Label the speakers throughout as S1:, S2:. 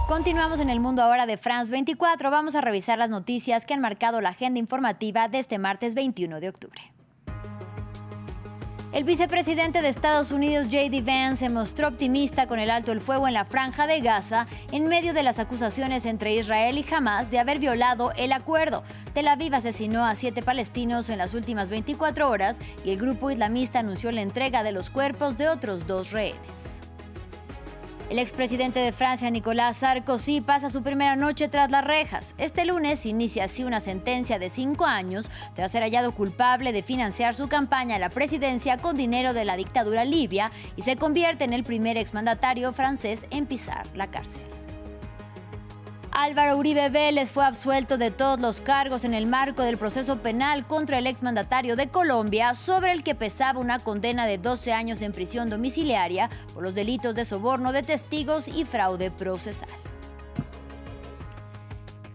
S1: Continuamos en el mundo ahora de France 24. Vamos a revisar las noticias que han marcado la agenda informativa de este martes 21 de octubre. El vicepresidente de Estados Unidos, J.D. Vance, se mostró optimista con el alto el fuego en la Franja de Gaza en medio de las acusaciones entre Israel y Hamás de haber violado el acuerdo. Tel Aviv asesinó a 7 palestinos en las últimas 24 horas y el grupo islamista anunció la entrega de los cuerpos de otros 2 rehenes. El expresidente de Francia, Nicolas Sarkozy, pasa su primera noche tras las rejas. Este lunes inicia así una sentencia de 5 años tras ser hallado culpable de financiar su campaña a la presidencia con dinero de la dictadura libia y se convierte en el primer exmandatario francés en pisar la cárcel. Álvaro Uribe Vélez fue absuelto de todos los cargos en el marco del proceso penal contra el exmandatario de Colombia, sobre el que pesaba una condena de 12 años en prisión domiciliaria por los delitos de soborno de testigos y fraude procesal.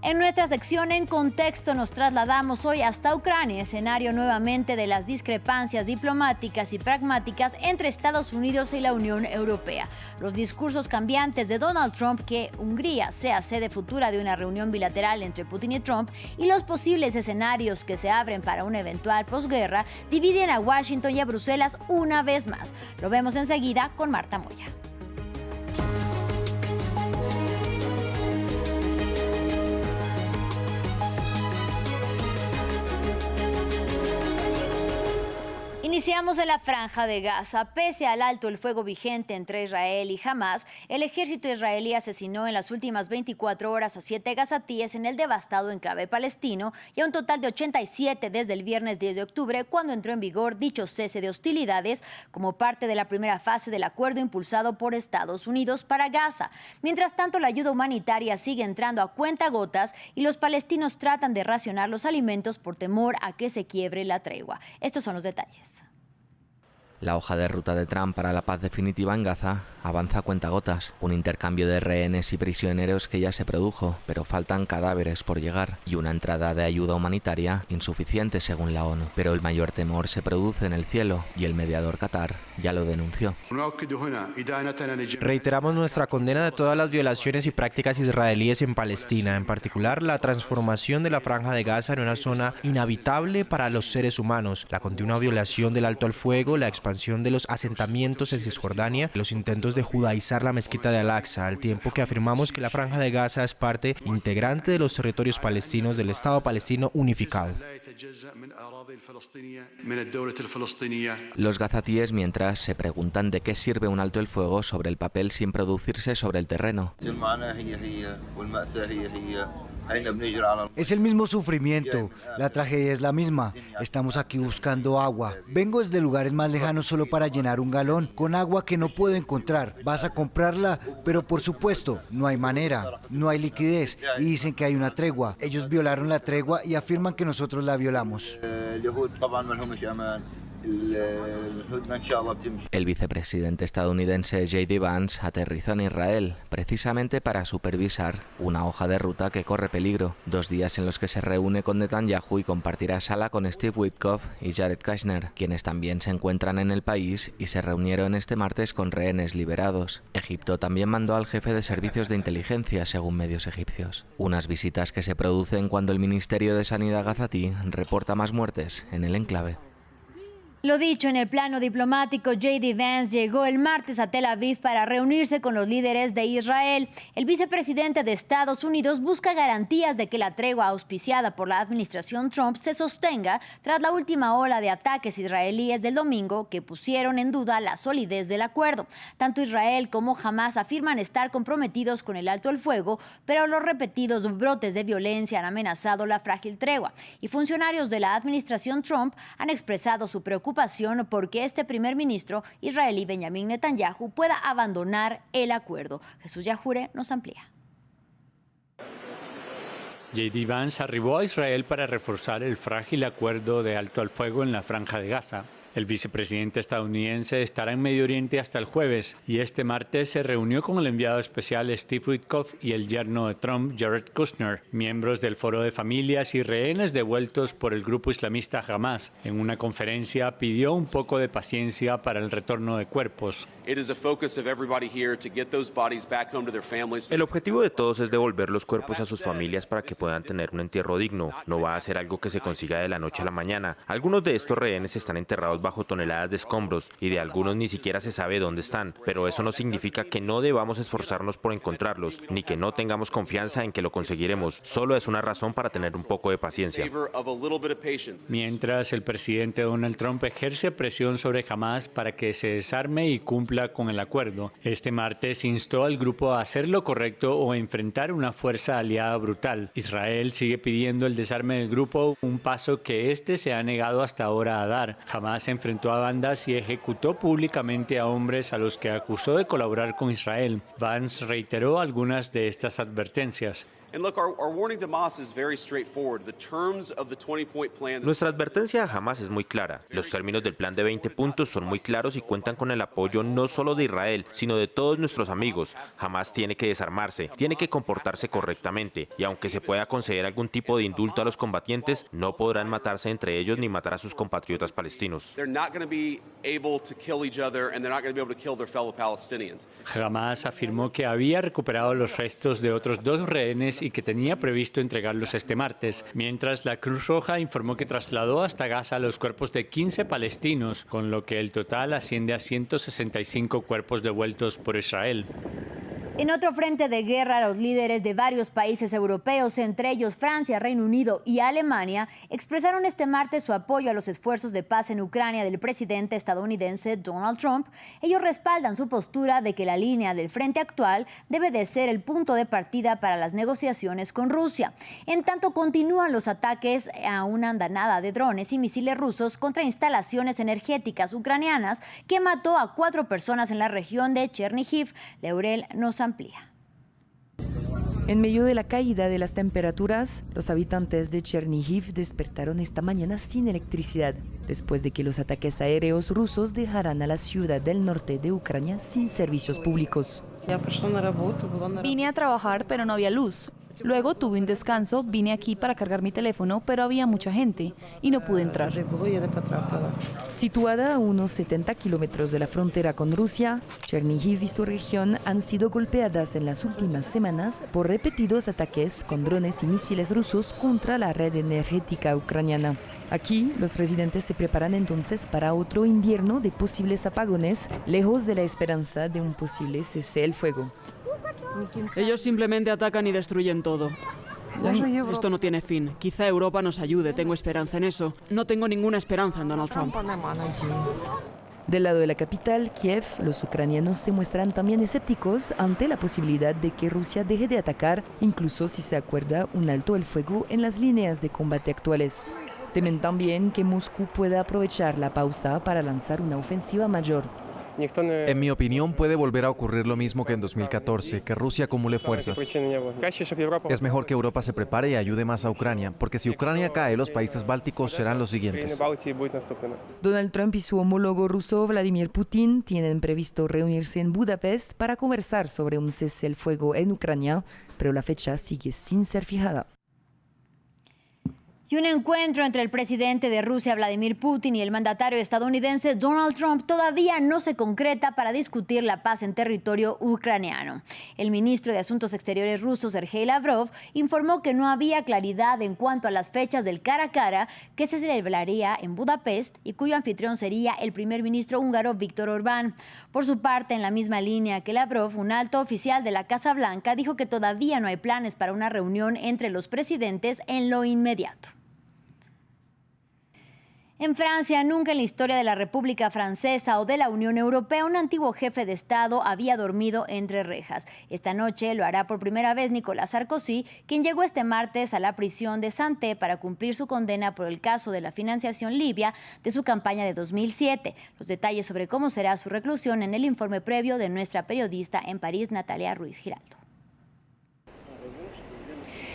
S1: En nuestra sección En Contexto nos trasladamos hoy hasta Ucrania, escenario nuevamente de las discrepancias diplomáticas y pragmáticas entre Estados Unidos y la Unión Europea. Los discursos cambiantes de Donald Trump que Hungría sea sede futura de una reunión bilateral entre Putin y Trump y los posibles escenarios que se abren para una eventual posguerra dividen a Washington y a Bruselas una vez más. Lo vemos enseguida con Marta Moya. Iniciamos en la Franja de Gaza. Pese al alto el fuego vigente entre Israel y Hamás, el ejército israelí asesinó en las últimas 24 horas a 7 gazatíes en el devastado enclave palestino y a un total de 87 desde el viernes 10 de octubre, cuando entró en vigor dicho cese de hostilidades como parte de la primera fase del acuerdo impulsado por Estados Unidos para Gaza. Mientras tanto, la ayuda humanitaria sigue entrando a cuentagotas y los palestinos tratan de racionar los alimentos por temor a que se quiebre la tregua. Estos son los detalles.
S2: La hoja de ruta de Trump para la paz definitiva en Gaza avanza a cuentagotas. Un intercambio de rehenes y prisioneros que ya se produjo, pero faltan cadáveres por llegar, y una entrada de ayuda humanitaria insuficiente según la ONU. Pero el mayor temor se produce en el cielo, y el mediador Qatar ya lo denunció.
S3: Reiteramos nuestra condena de todas las violaciones y prácticas israelíes en Palestina, en particular la transformación de la Franja de Gaza en una zona inhabitable para los seres humanos, la continua violación del alto al fuego, la expansión de los asentamientos en Cisjordania, los intentos de judaizar la mezquita de Al-Aqsa, al tiempo que afirmamos que la Franja de Gaza es parte integrante de los territorios palestinos del Estado palestino unificado.
S2: Los gazatíes, mientras, se preguntan de qué sirve un alto el fuego sobre el papel sin producirse sobre el terreno.
S4: Es el mismo sufrimiento, la tragedia es la misma. Estamos aquí buscando agua. Vengo desde lugares más lejanos solo para llenar un galón con agua que no puedo encontrar. Vas a comprarla, pero por supuesto, no hay manera, no hay liquidez y dicen que hay una tregua. Ellos violaron la tregua y afirman que nosotros la violamos.
S2: El vicepresidente estadounidense J.D. Vance aterrizó en Israel precisamente para supervisar una hoja de ruta que corre peligro. 2 días en los que se reúne con Netanyahu y compartirá sala con Steve Witkoff y Jared Kushner, quienes también se encuentran en el país y se reunieron este martes con rehenes liberados. Egipto también mandó al jefe de servicios de inteligencia, según medios egipcios. Unas visitas que se producen cuando el Ministerio de Sanidad gazatí reporta más muertes en el enclave.
S1: Lo dicho, en el plano diplomático, J.D. Vance llegó el martes a Tel Aviv para reunirse con los líderes de Israel. El vicepresidente de Estados Unidos busca garantías de que la tregua auspiciada por la administración Trump se sostenga tras la última ola de ataques israelíes del domingo que pusieron en duda la solidez del acuerdo. Tanto Israel como Hamás afirman estar comprometidos con el alto el fuego, pero los repetidos brotes de violencia han amenazado la frágil tregua. Y funcionarios de la administración Trump han expresado su preocupación porque este primer ministro israelí Benjamin Netanyahu pueda abandonar el acuerdo. Jesús Yajure nos amplía.
S5: J.D. Vance arribó a Israel para reforzar el frágil acuerdo de alto al fuego en la Franja de Gaza, El vicepresidente estadounidense estará en Medio Oriente hasta el jueves y este martes se reunió con el enviado especial Steve Witkoff y el yerno de Trump, Jared Kushner, miembros del Foro de Familias y Rehenes devueltos por el grupo islamista Hamas. En una conferencia pidió un poco de paciencia para el retorno de cuerpos.
S6: El objetivo de todos es devolver los cuerpos a sus familias para que puedan tener un entierro digno. No va a ser algo que se consiga de la noche a la mañana. Algunos de estos rehenes están enterrados bajo toneladas de escombros y de algunos ni siquiera se sabe dónde están, pero eso no significa que no debamos esforzarnos por encontrarlos, ni que no tengamos confianza en que lo conseguiremos. Solo es una razón para tener un poco de paciencia.
S5: Mientras, el presidente Donald Trump ejerce presión sobre Hamas para que se desarme y cumpla con el acuerdo. Este martes instó al grupo a hacer lo correcto o enfrentar una fuerza aliada brutal. Israel sigue pidiendo el desarme del grupo, un paso que este se ha negado hasta ahora a dar. Hamas enfrentó a bandas y ejecutó públicamente a hombres a los que acusó de colaborar con Israel. Vance reiteró algunas de estas advertencias.
S6: Nuestra advertencia a Hamas es muy clara. Los términos del plan de 20 puntos son muy claros y cuentan con el apoyo no solo de Israel, sino de todos nuestros amigos. Hamas tiene que desarmarse, tiene que comportarse correctamente, y aunque se pueda conceder algún tipo de indulto a los combatientes, no podrán matarse entre ellos ni matar a sus compatriotas palestinos.
S5: Hamas afirmó que había recuperado los restos de otros 2 rehenes y que tenía previsto entregarlos este martes, mientras la Cruz Roja informó que trasladó hasta Gaza los cuerpos de 15 palestinos, con lo que el total asciende a 165 cuerpos devueltos por Israel.
S1: En otro frente de guerra, los líderes de varios países europeos, entre ellos Francia, Reino Unido y Alemania, expresaron este martes su apoyo a los esfuerzos de paz en Ucrania del presidente estadounidense Donald Trump. Ellos respaldan su postura de que la línea del frente actual debe de ser el punto de partida para las negociaciones con Rusia. En tanto, continúan los ataques a una andanada de drones y misiles rusos contra instalaciones energéticas ucranianas que mató a 4 personas en la región de Chernihiv. Leurel nos amplía.
S7: En medio de la caída de las temperaturas, los habitantes de Chernihiv despertaron esta mañana sin electricidad, después de que los ataques aéreos rusos dejaran a la ciudad del norte de Ucrania sin servicios públicos.
S8: Vine a trabajar, pero no había luz. Luego tuve un descanso, vine aquí para cargar mi teléfono, pero había mucha gente y no pude entrar.
S7: Situada a unos 70 kilómetros de la frontera con Rusia, Chernihiv y su región han sido golpeadas en las últimas semanas por repetidos ataques con drones y misiles rusos contra la red energética ucraniana. Aquí, los residentes se preparan entonces para otro invierno de posibles apagones, lejos de la esperanza de un posible cese el fuego.
S9: Ellos simplemente atacan y destruyen todo. Esto no tiene fin. Quizá Europa nos ayude, tengo esperanza en eso. No tengo ninguna esperanza en Donald Trump.
S7: Del lado de la capital, Kiev, los ucranianos se muestran también escépticos ante la posibilidad de que Rusia deje de atacar, incluso si se acuerda un alto el fuego en las líneas de combate actuales. Temen también que Moscú pueda aprovechar la pausa para lanzar una ofensiva mayor.
S10: En mi opinión, puede volver a ocurrir lo mismo que en 2014, que Rusia acumule fuerzas. Es mejor que Europa se prepare y ayude más a Ucrania, porque si Ucrania cae, los países bálticos serán los siguientes.
S7: Donald Trump y su homólogo ruso Vladimir Putin tienen previsto reunirse en Budapest para conversar sobre un cese el fuego en Ucrania, pero la fecha sigue sin ser fijada.
S1: Y un encuentro entre el presidente de Rusia, Vladimir Putin, y el mandatario estadounidense Donald Trump todavía no se concreta para discutir la paz en territorio ucraniano. El ministro de Asuntos Exteriores ruso, Sergei Lavrov, informó que no había claridad en cuanto a las fechas del cara a cara que se celebraría en Budapest y cuyo anfitrión sería el primer ministro húngaro Viktor Orbán. Por su parte, en la misma línea que Lavrov, un alto oficial de la Casa Blanca dijo que todavía no hay planes para una reunión entre los presidentes en lo inmediato. En Francia, nunca en la historia de la República Francesa o de la Unión Europea un antiguo jefe de Estado había dormido entre rejas. Esta noche lo hará por primera vez Nicolas Sarkozy, quien llegó este martes a la prisión de Santé para cumplir su condena por el caso de la financiación libia de su campaña de 2007. Los detalles sobre cómo será su reclusión en el informe previo de nuestra periodista en París, Natalia Ruiz Giraldo.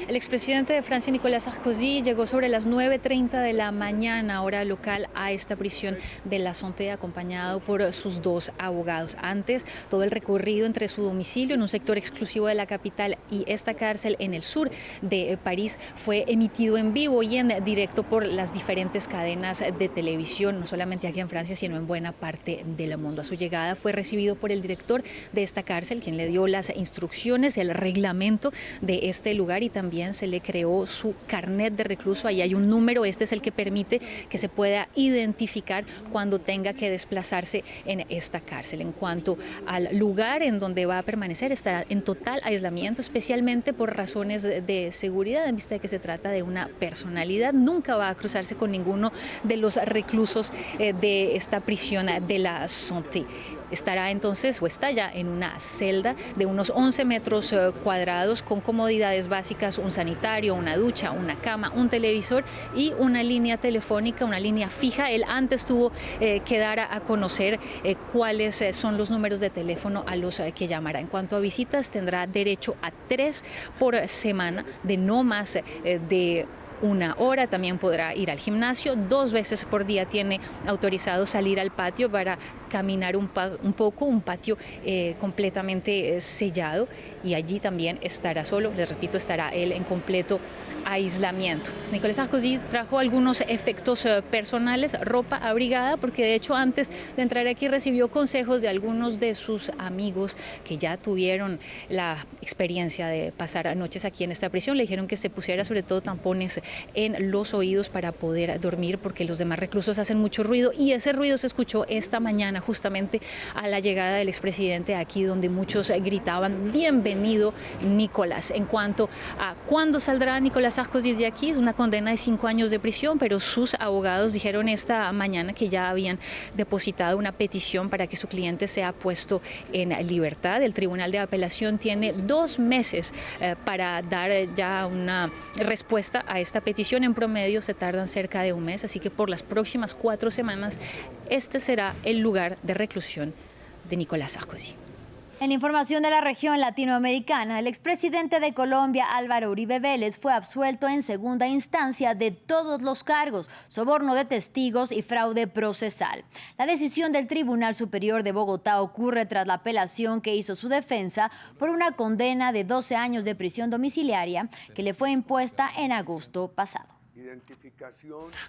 S11: El expresidente de Francia, Nicolas Sarkozy, llegó sobre las 9:30 de la mañana, hora local, a esta prisión de La Santé, acompañado por sus dos abogados. Antes, todo el recorrido entre su domicilio en un sector exclusivo de la capital y esta cárcel en el sur de París fue emitido en vivo y en directo por las diferentes cadenas de televisión, no solamente aquí en Francia, sino en buena parte del mundo. A su llegada fue recibido por el director de esta cárcel, quien le dio las instrucciones, el reglamento de este lugar, y también se le creó su carnet de recluso. Ahí hay un número, este es el que permite que se pueda identificar cuando tenga que desplazarse en esta cárcel. En cuanto al lugar en donde va a permanecer, estará en total aislamiento, especialmente por razones de seguridad, en vista de que se trata de una personalidad. Nunca va a cruzarse con ninguno de los reclusos de esta prisión de La Santé. Estará entonces, o está ya, en una celda de unos 11 metros cuadrados con comodidades básicas, un sanitario, una ducha, una cama, un televisor y una línea telefónica, una línea fija. Él antes tuvo que dar a conocer cuáles son los números de teléfono a los que llamará. En cuanto a visitas, tendrá derecho a 3 por semana, de no más de una hora. También podrá ir al gimnasio. 2 veces por día tiene autorizado salir al patio para caminar un poco, un patio completamente sellado, y allí también estará solo. Les repito, estará él en completo aislamiento. Nicolas Sarkozy trajo algunos efectos personales, ropa abrigada, porque de hecho antes de entrar aquí recibió consejos de algunos de sus amigos que ya tuvieron la experiencia de pasar noches aquí en esta prisión. Le dijeron que se pusiera sobre todo tampones en los oídos para poder dormir, porque los demás reclusos hacen mucho ruido, y ese ruido se escuchó esta mañana justamente a la llegada del expresidente aquí, donde muchos gritaban bienvenido Nicolás. En cuanto a cuándo saldrá Nicolas Sarkozy de aquí, una condena de 5 años de prisión, pero sus abogados dijeron esta mañana que ya habían depositado una petición para que su cliente sea puesto en libertad. El Tribunal de Apelación tiene 2 meses para dar ya una respuesta a esta petición. En promedio se tardan cerca de 1 mes, así que por las próximas 4 semanas este será el lugar de reclusión de Nicolas Sarkozy.
S1: En información de la región latinoamericana, el expresidente de Colombia, Álvaro Uribe Vélez, fue absuelto en segunda instancia de todos los cargos: soborno de testigos y fraude procesal. La decisión del Tribunal Superior de Bogotá ocurre tras la apelación que hizo su defensa por una condena de 12 años de prisión domiciliaria que le fue impuesta en agosto pasado.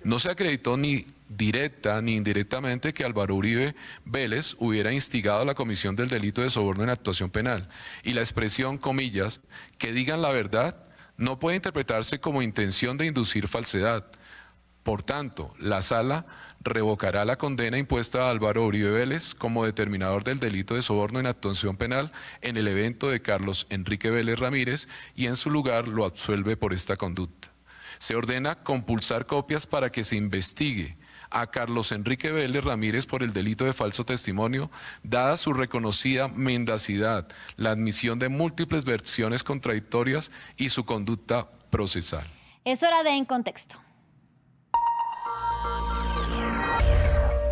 S12: No se acreditó ni directa ni indirectamente que Álvaro Uribe Vélez hubiera instigado la comisión del delito de soborno en actuación penal, y la expresión, comillas, que digan la verdad, no puede interpretarse como intención de inducir falsedad. Por tanto, la Sala revocará la condena impuesta a Álvaro Uribe Vélez como determinador del delito de soborno en actuación penal en el evento de Carlos Enrique Vélez Ramírez, y en su lugar lo absuelve por esta conducta. Se ordena compulsar copias para que se investigue a Carlos Enrique Vélez Ramírez por el delito de falso testimonio, dada su reconocida mendacidad, la admisión de múltiples versiones contradictorias y su conducta procesal.
S1: Es hora de En Contexto.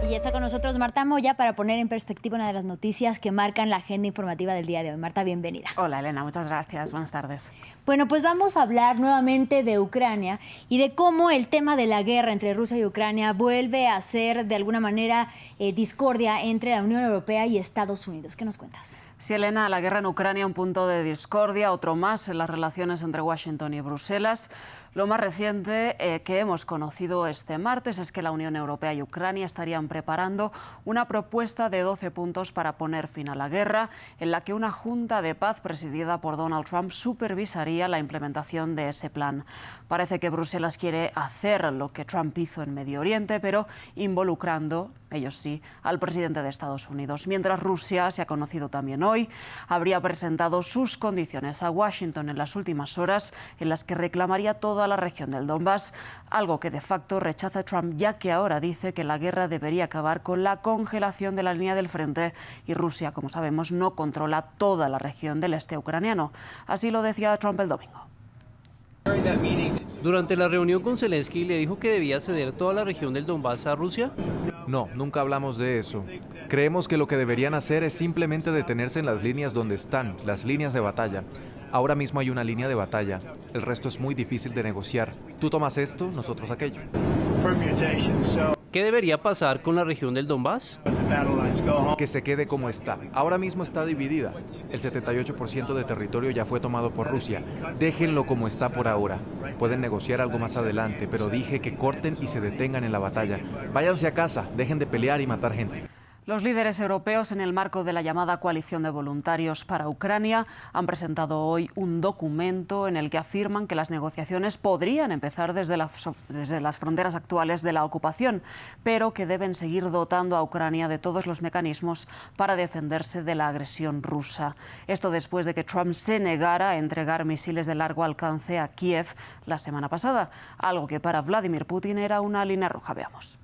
S1: Y ya está con nosotros Marta Moya para poner en perspectiva una de las noticias que marcan la agenda informativa del día de hoy. Marta, bienvenida.
S13: Hola Elena, muchas gracias. Buenas tardes.
S1: Bueno, pues vamos a hablar nuevamente de Ucrania y de cómo el tema de la guerra entre Rusia y Ucrania vuelve a ser de alguna manera discordia entre la Unión Europea y Estados Unidos. ¿Qué nos cuentas?
S13: Sí, Elena, la guerra en Ucrania, un punto de discordia, otro más en las relaciones entre Washington y Bruselas. Lo más reciente que hemos conocido este martes es que la Unión Europea y Ucrania estarían preparando una propuesta de 12 puntos para poner fin a la guerra, en la que una junta de paz presidida por Donald Trump supervisaría la implementación de ese plan. Parece que Bruselas quiere hacer lo que Trump hizo en Medio Oriente, pero involucrando, ellos sí, al presidente de Estados Unidos. Mientras Rusia, se ha conocido también hoy, habría presentado sus condiciones a Washington en las últimas horas, en las que reclamaría toda la región del Donbass, algo que de facto rechaza Trump, ya que ahora dice que la guerra debería acabar con la congelación de la línea del frente, y Rusia, como sabemos, no controla toda la región del este ucraniano. Así lo decía Trump el domingo.
S14: Durante la reunión con Zelensky, ¿le dijo que debía ceder toda la región del Donbass a Rusia?
S10: No, nunca hablamos de eso. Creemos que lo que deberían hacer es simplemente detenerse en las líneas donde están, las líneas de batalla. Ahora mismo hay una línea de batalla. El resto es muy difícil de negociar. Tú tomas esto, nosotros aquello.
S14: ¿Qué debería pasar con la región del Donbass?
S10: Que se quede como está. Ahora mismo está dividida. El 78% de territorio ya fue tomado por Rusia. Déjenlo como está por ahora. Pueden negociar algo más adelante, pero dije que corten y se detengan en la batalla. Váyanse a casa, dejen de pelear y matar gente.
S13: Los líderes europeos, en el marco de la llamada Coalición de Voluntarios para Ucrania, han presentado hoy un documento en el que afirman que las negociaciones podrían empezar desde las fronteras actuales de la ocupación, pero que deben seguir dotando a Ucrania de todos los mecanismos para defenderse de la agresión rusa. Esto después de que Trump se negara a entregar misiles de largo alcance a Kiev la semana pasada, algo que para Vladimir Putin era una línea roja. Veamos.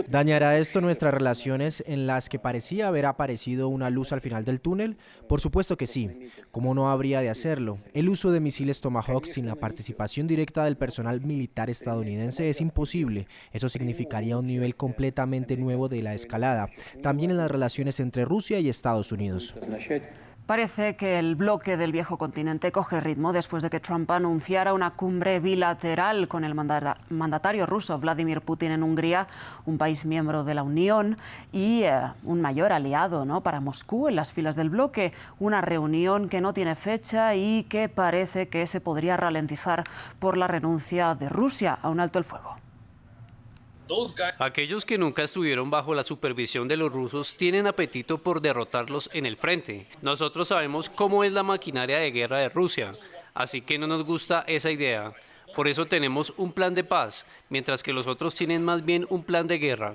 S3: ¿Dañará esto nuestras relaciones en las que parecía haber aparecido una luz al final del túnel? Por supuesto que sí. ¿Cómo no habría de hacerlo? El uso de misiles Tomahawk sin la participación directa del personal militar estadounidense es imposible. Eso significaría un nivel completamente nuevo de la escalada, también en las relaciones entre Rusia y Estados Unidos.
S13: Parece que el bloque del viejo continente coge ritmo después de que Trump anunciara una cumbre bilateral con el mandatario ruso Vladimir Putin en Hungría, un país miembro de la Unión y un mayor aliado, ¿no?, para Moscú en las filas del bloque. Una reunión que no tiene fecha y que parece que se podría ralentizar por la renuncia de Rusia a un alto el fuego.
S14: Aquellos que nunca estuvieron bajo la supervisión de los rusos tienen apetito por derrotarlos en el frente. Nosotros sabemos cómo es la maquinaria de guerra de Rusia, así que no nos gusta esa idea. Por eso tenemos un plan de paz, mientras que los otros tienen más bien un plan de guerra.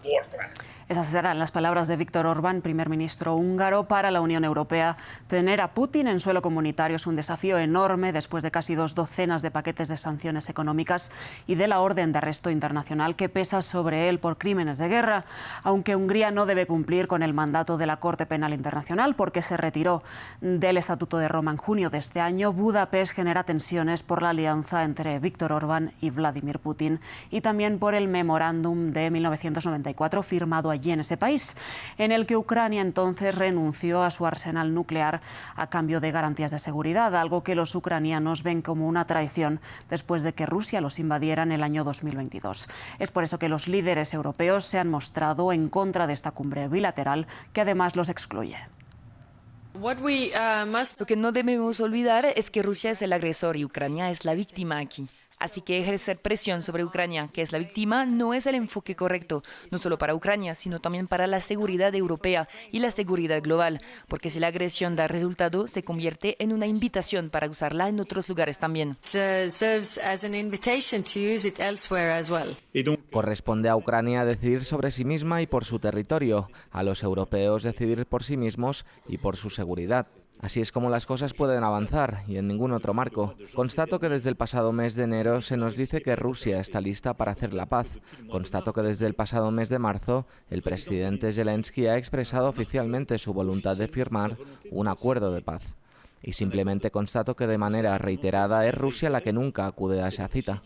S13: Esas serán las palabras de Viktor Orbán, primer ministro húngaro. Para la Unión Europea, tener a Putin en suelo comunitario es un desafío enorme después de casi 2 docenas de paquetes de sanciones económicas y de la orden de arresto internacional que pesa sobre él por crímenes de guerra. Aunque Hungría no debe cumplir con el mandato de la Corte Penal Internacional porque se retiró del Estatuto de Roma en junio de este año, Budapest genera tensiones por la alianza entre Viktor Orbán y Vladimir Putin y también por el memorándum de 1994 firmado allí en ese país, en el que Ucrania entonces renunció a su arsenal nuclear a cambio de garantías de seguridad, algo que los ucranianos ven como una traición después de que Rusia los invadiera en el año 2022. Es por eso que los líderes europeos se han mostrado en contra de esta cumbre bilateral, que además los excluye.
S7: Lo que no debemos olvidar es que Rusia es el agresor y Ucrania es la víctima aquí. Así que ejercer presión sobre Ucrania, que es la víctima, no es el enfoque correcto, no solo para Ucrania, sino también para la seguridad europea y la seguridad global, porque si la agresión da resultado, se convierte en una invitación para usarla en otros lugares también.
S2: Corresponde a Ucrania decidir sobre sí misma y por su territorio, a los europeos decidir por sí mismos y por su seguridad. Así es como las cosas pueden avanzar y en ningún otro marco. Constato que desde el pasado mes de enero se nos dice que Rusia está lista para hacer la paz. Constato que desde el pasado mes de marzo el presidente Zelensky ha expresado oficialmente su voluntad de firmar un acuerdo de paz. Y simplemente constato que de manera reiterada es Rusia la que nunca acude a esa cita.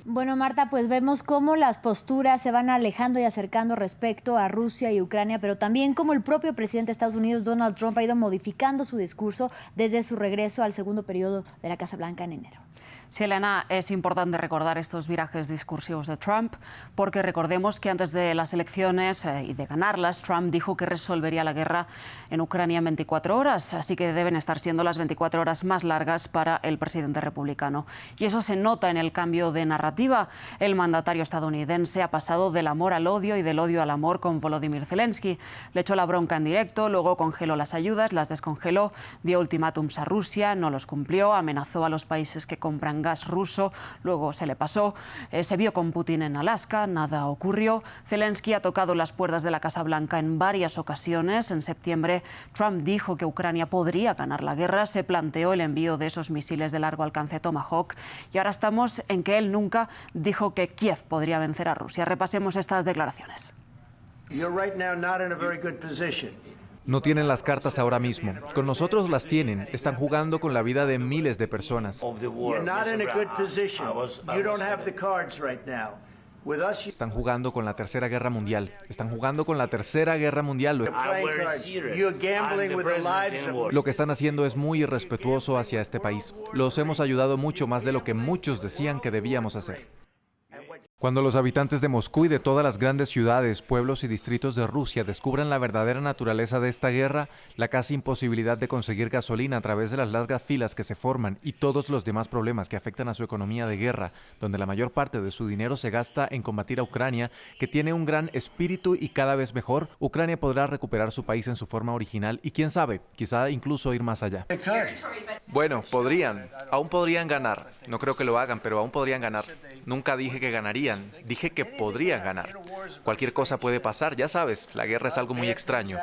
S1: Bueno, Marta, pues vemos cómo las posturas se van alejando y acercando respecto a Rusia y Ucrania, pero también cómo el propio presidente de Estados Unidos, Donald Trump, ha ido modificando su discurso desde su regreso al segundo periodo de la Casa Blanca en enero.
S13: Sí, Elena, es importante recordar estos virajes discursivos de Trump, porque recordemos que antes de las elecciones y de ganarlas, Trump dijo que resolvería la guerra en Ucrania en 24 horas, así que deben estar siendo las 24 horas más largas para el presidente republicano. Y eso se nota en el cambio de narrativa. El mandatario estadounidense ha pasado del amor al odio y del odio al amor con Volodymyr Zelensky. Le echó la bronca en directo, luego congeló las ayudas, las descongeló, dio ultimátums a Rusia, no los cumplió, amenazó a los países que compran gas ruso, luego se le pasó, se vio con Putin en Alaska, nada ocurrió. Zelensky ha tocado las puertas de la Casa Blanca en varias ocasiones. En septiembre, Trump dijo que Ucrania podría ganar la guerra, se planteó el envío de esos misiles de largo alcance Tomahawk y ahora estamos en que él nunca dijo que Kiev podría vencer a Rusia. Repasemos estas declaraciones.
S10: No tienen las cartas ahora mismo. Con nosotros las tienen. Están jugando con la vida de miles de personas. Están jugando con la Tercera Guerra Mundial. Están jugando con la Tercera Guerra Mundial. Lo que están haciendo es muy irrespetuoso hacia este país. Los hemos ayudado mucho más de lo que muchos decían que debíamos hacer. Cuando los habitantes de Moscú y de todas las grandes ciudades, pueblos y distritos de Rusia descubran la verdadera naturaleza de esta guerra, la casi imposibilidad de conseguir gasolina a través de las largas filas que se forman y todos los demás problemas que afectan a su economía de guerra, donde la mayor parte de su dinero se gasta en combatir a Ucrania, que tiene un gran espíritu y cada vez mejor, Ucrania podrá recuperar su país en su forma original y quién sabe, quizá incluso ir más allá. Bueno, aún podrían ganar. No creo que lo hagan, pero aún podrían ganar. Nunca dije que ganarían. Dije que podrían ganar. Cualquier cosa puede pasar, ya sabes, la guerra es algo muy extraño.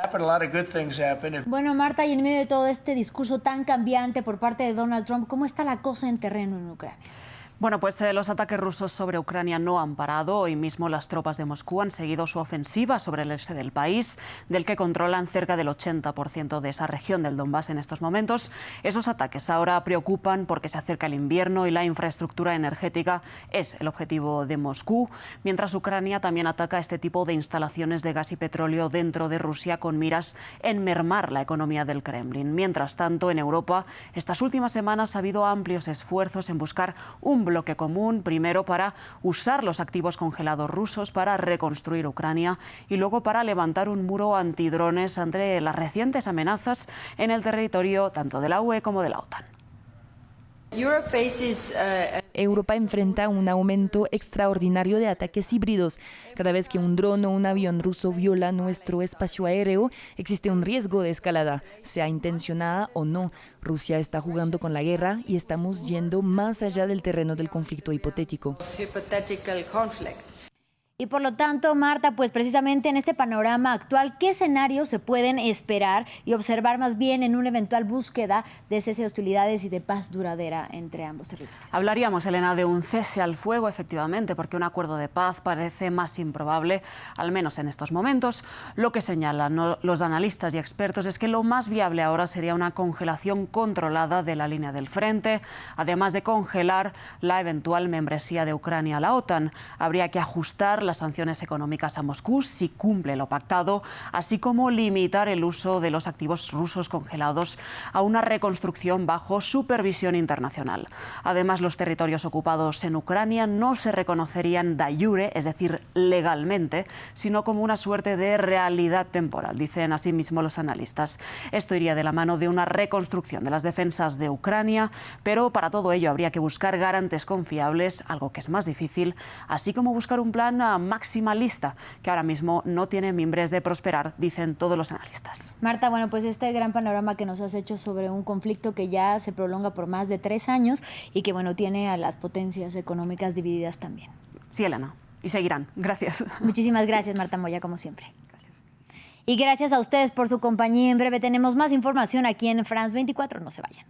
S1: Bueno, Marta, y en medio de todo este discurso tan cambiante por parte de Donald Trump, ¿cómo está la cosa en terreno en Ucrania?
S13: Bueno, pues los ataques rusos sobre Ucrania no han parado. Hoy mismo las tropas de Moscú han seguido su ofensiva sobre el este del país, del que controlan cerca del 80% de esa región del Donbass en estos momentos. Esos ataques ahora preocupan porque se acerca el invierno y la infraestructura energética es el objetivo de Moscú, mientras Ucrania también ataca este tipo de instalaciones de gas y petróleo dentro de Rusia con miras en mermar la economía del Kremlin. Mientras tanto, en Europa, estas últimas semanas ha habido amplios esfuerzos en buscar un bloque común, primero para usar los activos congelados rusos para reconstruir Ucrania y luego para levantar un muro antidrones ante las recientes amenazas en el territorio tanto de la UE como de la OTAN.
S7: Europa enfrenta un aumento extraordinario de ataques híbridos. Cada vez que un dron o un avión ruso viola nuestro espacio aéreo, existe un riesgo de escalada, sea intencionada o no. Rusia está jugando con la guerra y estamos yendo más allá del terreno del conflicto hipotético.
S1: Y por lo tanto, Marta, pues precisamente en este panorama actual, ¿qué escenarios se pueden esperar y observar más bien en una eventual búsqueda de cese de hostilidades y de paz duradera entre ambos territorios?
S13: Hablaríamos, Elena, de un cese al fuego, efectivamente, porque un acuerdo de paz parece más improbable, al menos en estos momentos. Lo que señalan los analistas y expertos es que lo más viable ahora sería una congelación controlada de la línea del frente, además de congelar la eventual membresía de Ucrania a la OTAN. Habría que ajustar las sanciones económicas a Moscú si cumple lo pactado, así como limitar el uso de los activos rusos congelados a una reconstrucción bajo supervisión internacional. Además, los territorios ocupados en Ucrania no se reconocerían de jure, es decir, legalmente, sino como una suerte de realidad temporal, dicen asimismo los analistas. Esto iría de la mano de una reconstrucción de las defensas de Ucrania, pero para todo ello habría que buscar garantes confiables, algo que es más difícil, así como buscar un plan maximalista, que ahora mismo no tiene mimbres de prosperar, dicen todos los analistas.
S1: Marta, bueno, pues este gran panorama que nos has hecho sobre un conflicto que ya se prolonga por más de 3 años y que, bueno, tiene a las potencias económicas divididas también.
S13: Sí, Elena, y seguirán. Gracias.
S1: Muchísimas gracias, Marta Moya, como siempre. Gracias. Y gracias a ustedes por su compañía. En breve tenemos más información aquí en France 24. No se vayan.